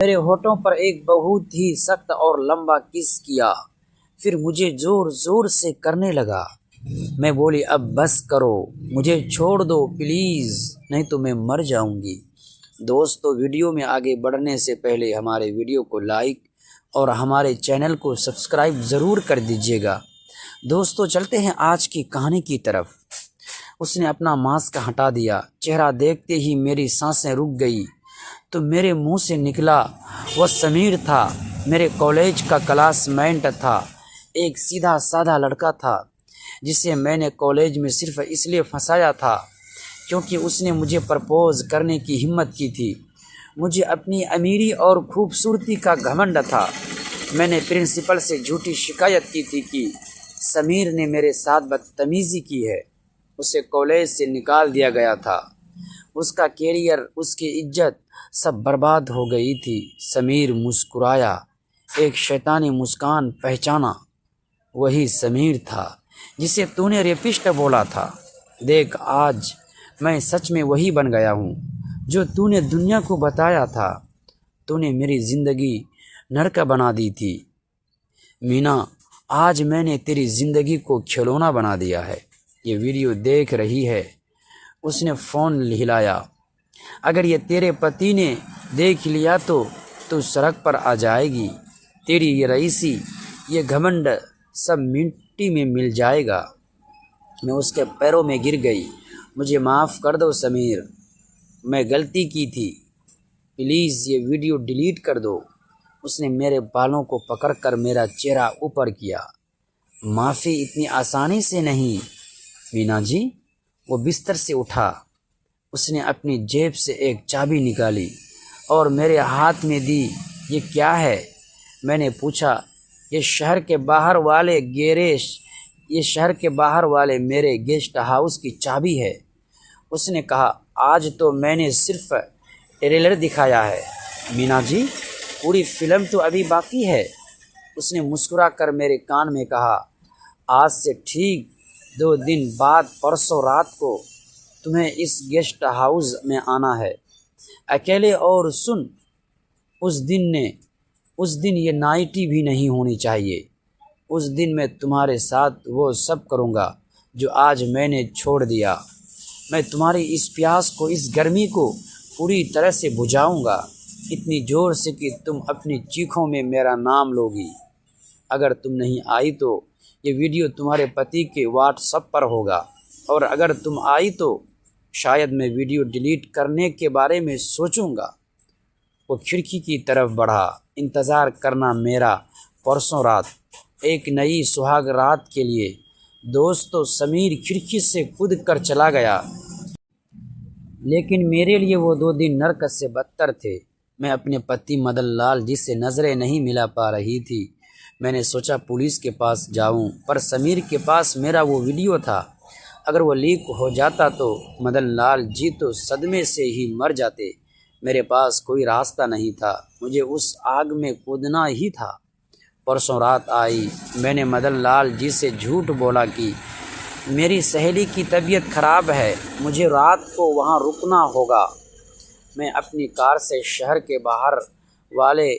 मेरे होठों पर एक बहुत ही सख्त और लंबा किस किया, फिर मुझे जोर जोर से करने लगा। मैं बोली, अब बस करो, मुझे छोड़ दो प्लीज़, नहीं तो मैं मर जाऊंगी। दोस्तों, वीडियो में आगे बढ़ने से पहले हमारे वीडियो को लाइक और हमारे चैनल को सब्सक्राइब ज़रूर कर दीजिएगा। दोस्तों, चलते हैं आज की कहानी की तरफ। उसने अपना मास्क हटा दिया। चेहरा देखते ही मेरी सांसें रुक गई तो मेरे मुंह से निकला, वह समीर था। मेरे कॉलेज का क्लासमेट था। एक सीधा साधा लड़का था जिसे मैंने कॉलेज में सिर्फ इसलिए फंसाया था क्योंकि उसने मुझे प्रपोज करने की हिम्मत की थी। मुझे अपनी अमीरी और खूबसूरती का घमंड था। मैंने प्रिंसिपल से झूठी शिकायत की थी कि समीर ने मेरे साथ बदतमीज़ी की है। उसे कॉलेज से निकाल दिया गया था। उसका कैरियर, उसकी इज्जत सब बर्बाद हो गई थी। समीर मुस्कुराया, एक शैतानी मुस्कान पहचाना। वही समीर था जिसे तूने रेपिस्ट बोला था। देख, आज मैं सच में वही बन गया हूँ जो तूने दुनिया को बताया था। तूने मेरी ज़िंदगी नरक बना दी थी मीना, आज मैंने तेरी ज़िंदगी को खिलौना बना दिया है। ये वीडियो देख रही है। उसने फ़ोन हिलाया। अगर ये तेरे पति ने देख लिया तो तू सड़क पर आ जाएगी। तेरी ये रईसी, ये घमंड सब मिट्टी में मिल जाएगा। मैं उसके पैरों में गिर गई। मुझे माफ़ कर दो समीर, मैं गलती की थी, प्लीज़ ये वीडियो डिलीट कर दो। उसने मेरे बालों को पकड़कर मेरा चेहरा ऊपर किया। माफ़ी इतनी आसानी से नहीं मीना जी। वो बिस्तर से उठा। उसने अपनी जेब से एक चाबी निकाली और मेरे हाथ में दी। ये क्या है? मैंने पूछा। ये शहर के बाहर वाले मेरे गेस्ट हाउस की चाबी है। उसने कहा, आज तो मैंने सिर्फ ट्रेलर दिखाया है मीना जी, पूरी फिल्म तो अभी बाकी है। उसने मुस्कुराकर मेरे कान में कहा, आज से ठीक 2 दिन बाद परसों रात को तुम्हें इस गेस्ट हाउस में आना है, अकेले। और सुन, उस दिन ये नाइटी भी नहीं होनी चाहिए। उस दिन मैं तुम्हारे साथ वो सब करूँगा जो आज मैंने छोड़ दिया। मैं तुम्हारी इस प्यास को, इस गर्मी को पूरी तरह से बुझाऊँगा, इतनी ज़ोर से कि तुम अपनी चीखों में मेरा नाम लोगी। अगर तुम नहीं आई तो ये वीडियो तुम्हारे पति के व्हाट्सएप पर होगा, और अगर तुम आई तो शायद मैं वीडियो डिलीट करने के बारे में सोचूंगा। वो खिड़की की तरफ बढ़ा। इंतज़ार करना मेरा परसों रात, एक नई सुहाग रात के लिए। दोस्तों, समीर खिड़की से कूद कर चला गया, लेकिन मेरे लिए वो 2 दिन नरक से बदतर थे। मैं अपने पति मदन लाल जी से नज़रें नहीं मिला पा रही थी। मैंने सोचा पुलिस के पास जाऊं, पर समीर के पास मेरा वो वीडियो था। अगर वो लीक हो जाता तो मदन लाल जी तो सदमे से ही मर जाते। मेरे पास कोई रास्ता नहीं था, मुझे उस आग में कूदना ही था। परसों रात आई। मैंने मदन लाल जी से झूठ बोला कि मेरी सहेली की तबीयत खराब है, मुझे रात को वहाँ रुकना होगा। मैं अपनी कार से शहर के बाहर वाले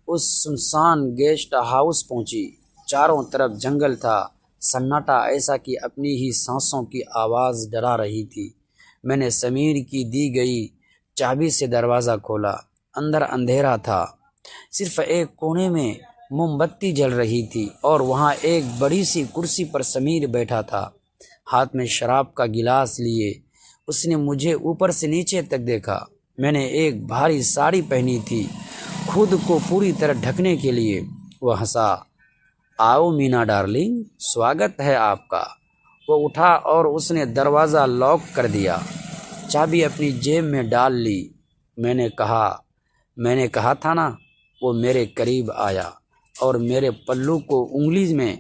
उस सुनसान गेस्ट हाउस पहुंची। चारों तरफ जंगल था, सन्नाटा ऐसा कि अपनी ही सांसों की आवाज़ डरा रही थी। मैंने समीर की दी गई चाबी से दरवाज़ा खोला। अंदर अंधेरा था, सिर्फ एक कोने में मोमबत्ती जल रही थी और वहाँ एक बड़ी सी कुर्सी पर समीर बैठा था, हाथ में शराब का गिलास लिए। उसने मुझे ऊपर से नीचे तक देखा। मैंने एक भारी साड़ी पहनी थी, खुद को पूरी तरह ढकने के लिए। वह हंसा, आओ मीना डार्लिंग, स्वागत है आपका। वो उठा और उसने दरवाज़ा लॉक कर दिया, चाबी अपनी जेब में डाल ली। मैंने कहा था ना। वो मेरे करीब आया और मेरे पल्लू को उंगली में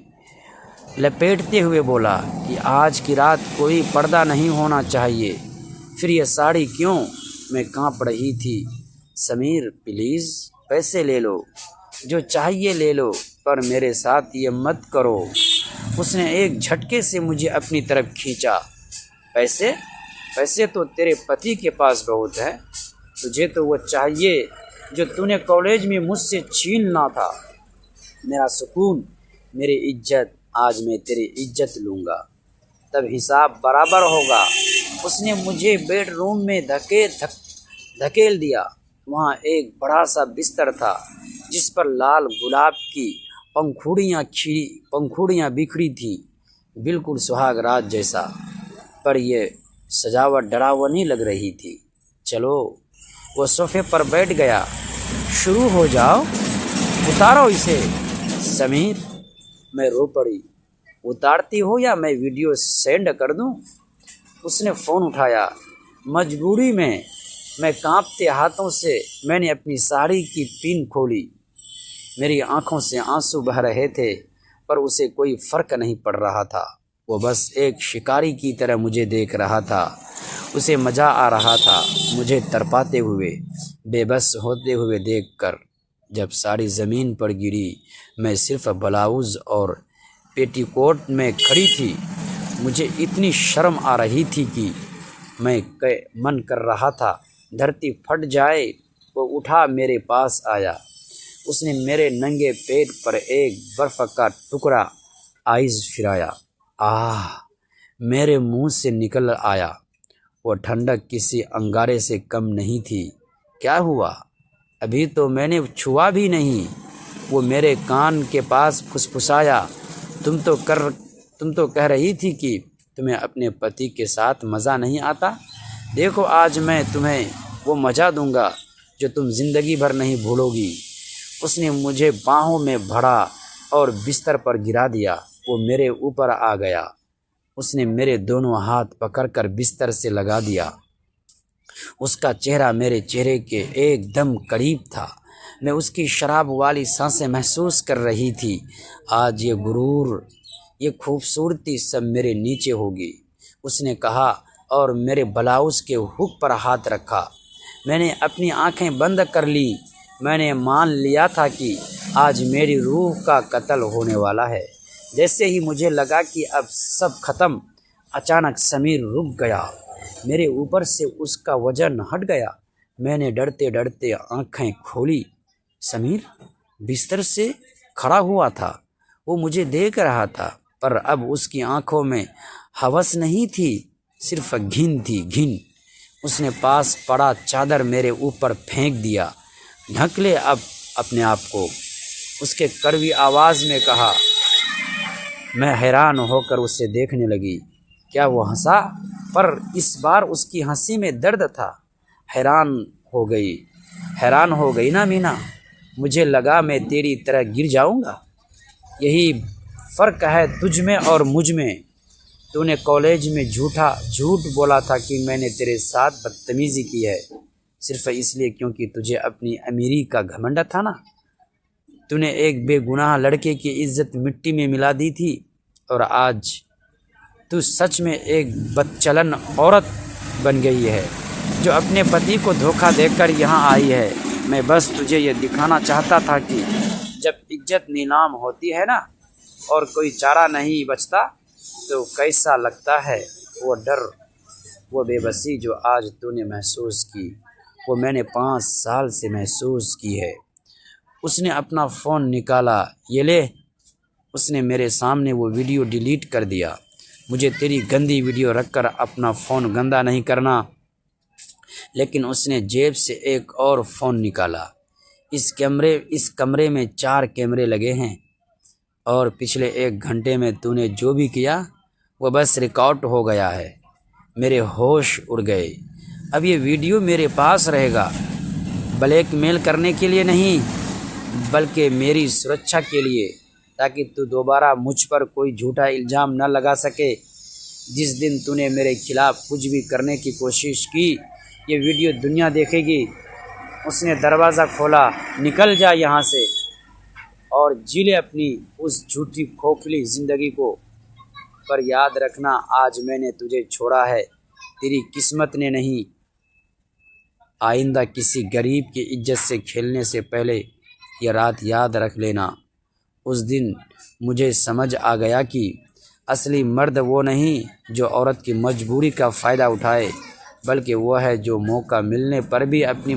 लपेटते हुए बोला कि आज की रात कोई पर्दा नहीं होना चाहिए। फिर ये साड़ी क्यों? मैं कांप रही थी। समीर, प्लीज़ पैसे ले लो, जो चाहिए ले लो, पर मेरे साथ ये मत करो। उसने एक झटके से मुझे अपनी तरफ खींचा। पैसे तो तेरे पति के पास बहुत है, तुझे तो वो चाहिए जो तूने कॉलेज में मुझसे छीनना था। मेरा सुकून, मेरी इज्जत, आज मैं तेरी इज्जत लूँगा, तब हिसाब बराबर होगा। उसने मुझे बेडरूम में धकेल दिया। वहाँ एक बड़ा सा बिस्तर था जिस पर लाल गुलाब की पंखुड़ियाँ बिखरी थी, बिल्कुल सुहाग रात जैसा। पर यह सजावट डरावनी लग रही थी। चलो, वो सोफे पर बैठ गया। शुरू हो जाओ, उतारो इसे। समीर, मैं रो पड़ी। उतारती हो या मैं वीडियो सेंड कर दूं? उसने फ़ोन उठाया। मजबूरी में मैं कांपते हाथों से मैंने अपनी साड़ी की पिन खोली। मेरी आंखों से आंसू बह रहे थे, पर उसे कोई फ़र्क नहीं पड़ रहा था। वो बस एक शिकारी की तरह मुझे देख रहा था। उसे मज़ा आ रहा था मुझे तड़पाते हुए, बेबस होते हुए देखकर। जब साड़ी ज़मीन पर गिरी, मैं सिर्फ ब्लाउज़ और पेटीकोट में खड़ी थी। मुझे इतनी शर्म आ रही थी कि मन कर रहा था धरती फट जाए। वो उठा, मेरे पास आया। उसने मेरे नंगे पेट पर एक बर्फ़ का टुकड़ा आइज़ फिराया। आह, मेरे मुंह से निकल आया। वो ठंडक किसी अंगारे से कम नहीं थी। क्या हुआ? अभी तो मैंने छुआ भी नहीं। वो मेरे कान के पास फुसफुसाया। तुम तो कह रही थी कि तुम्हें अपने पति के साथ मज़ा नहीं आता। देखो, आज मैं तुम्हें वो मज़ा दूंगा जो तुम ज़िंदगी भर नहीं भूलोगी। उसने मुझे बाहों में भरा और बिस्तर पर गिरा दिया। वो मेरे ऊपर आ गया। उसने मेरे दोनों हाथ पकड़कर बिस्तर से लगा दिया। उसका चेहरा मेरे चेहरे के एकदम करीब था। मैं उसकी शराब वाली सांसें महसूस कर रही थी। आज ये गुरूर, ये खूबसूरती सब मेरे नीचे होगी, उसने कहा और मेरे ब्लाउज़ के हुक पर हाथ रखा। मैंने अपनी आंखें बंद कर ली। मैंने मान लिया था कि आज मेरी रूह का कत्ल होने वाला है। जैसे ही मुझे लगा कि अब सब खत्म, अचानक समीर रुक गया। मेरे ऊपर से उसका वजन हट गया। मैंने डरते डरते आंखें खोली। समीर बिस्तर से खड़ा हुआ था। वो मुझे देख रहा था, पर अब उसकी आंखों में हवस नहीं थी, सिर्फ घिन थी, घिन। उसने पास पड़ा चादर मेरे ऊपर फेंक दिया। ढक ले अब अपने आप को, उसके कड़वी आवाज़ में कहा। मैं हैरान होकर उसे देखने लगी। क्या वो हंसा? पर इस बार उसकी हंसी में दर्द था। हैरान हो गई ना मीना? मुझे लगा मैं तेरी तरह गिर जाऊंगा। यही फ़र्क है तुझ में और मुझ में। तूने कॉलेज में झूठ बोला था कि मैंने तेरे साथ बदतमीज़ी की है, सिर्फ इसलिए क्योंकि तुझे अपनी अमीरी का घमंड था ना। तूने एक बेगुनाह लड़के की इज्जत मिट्टी में मिला दी थी, और आज तू सच में एक बदचलन औरत बन गई है जो अपने पति को धोखा देकर यहाँ आई है। मैं बस तुझे ये दिखाना चाहता था कि जब इज्जत नीलाम होती है ना और कोई चारा नहीं बचता, तो कैसा लगता है वो डर, वो बेबसी जो आज तूने महसूस की, वो मैंने 5 साल से महसूस की है। उसने अपना फ़ोन निकाला। ये ले। उसने मेरे सामने वो वीडियो डिलीट कर दिया। मुझे तेरी गंदी वीडियो रखकर अपना फ़ोन गंदा नहीं करना। लेकिन उसने जेब से एक और फ़ोन निकाला। इस कमरे में 4 कैमरे लगे हैं, और पिछले 1 घंटे में तूने जो भी किया वो बस रिकॉर्ड हो गया है। मेरे होश उड़ गए। अब ये वीडियो मेरे पास रहेगा, ब्लैकमेल करने के लिए नहीं, बल्कि मेरी सुरक्षा के लिए, ताकि तू दोबारा मुझ पर कोई झूठा इल्ज़ाम न लगा सके। जिस दिन तूने मेरे खिलाफ़ कुछ भी करने की कोशिश की, ये वीडियो दुनिया देखेगी। उसने दरवाज़ा खोला। निकल जा यहाँ से और जी ले अपनी उस झूठी खोखली ज़िंदगी को। पर याद रखना, आज मैंने तुझे छोड़ा है, तेरी किस्मत ने नहीं। आइंदा किसी गरीब की इज्जत से खेलने से पहले यह रात याद रख लेना। उस दिन मुझे समझ आ गया कि असली मर्द वो नहीं जो औरत की मजबूरी का फ़ायदा उठाए, बल्कि वह है जो मौका मिलने पर भी अपनी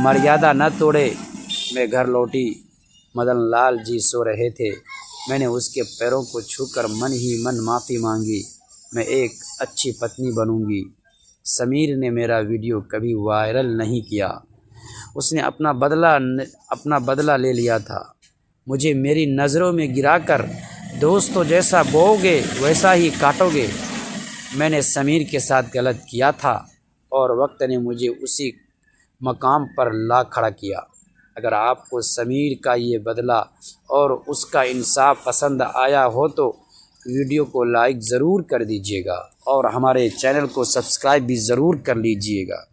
मर्यादा न तोड़े। मैं घर लौटी, मदन लाल जी सो रहे थे। मैंने उसके पैरों को छूकर मन ही मन माफ़ी मांगी। मैं एक अच्छी पत्नी बनूंगी। समीर ने मेरा वीडियो कभी वायरल नहीं किया। उसने अपना बदला ले लिया था। मुझे मेरी नज़रों में गिराकर दोस्तों जैसा बोओगे वैसा ही काटोगे। मैंने समीर के साथ गलत किया था और वक्त ने मुझे उसी मकाम पर ला खड़ा किया। अगर आपको समीर का ये बदला और उसका इंसाफ पसंद आया हो तो वीडियो को लाइक ज़रूर कर दीजिएगा और हमारे चैनल को सब्सक्राइब भी ज़रूर कर लीजिएगा।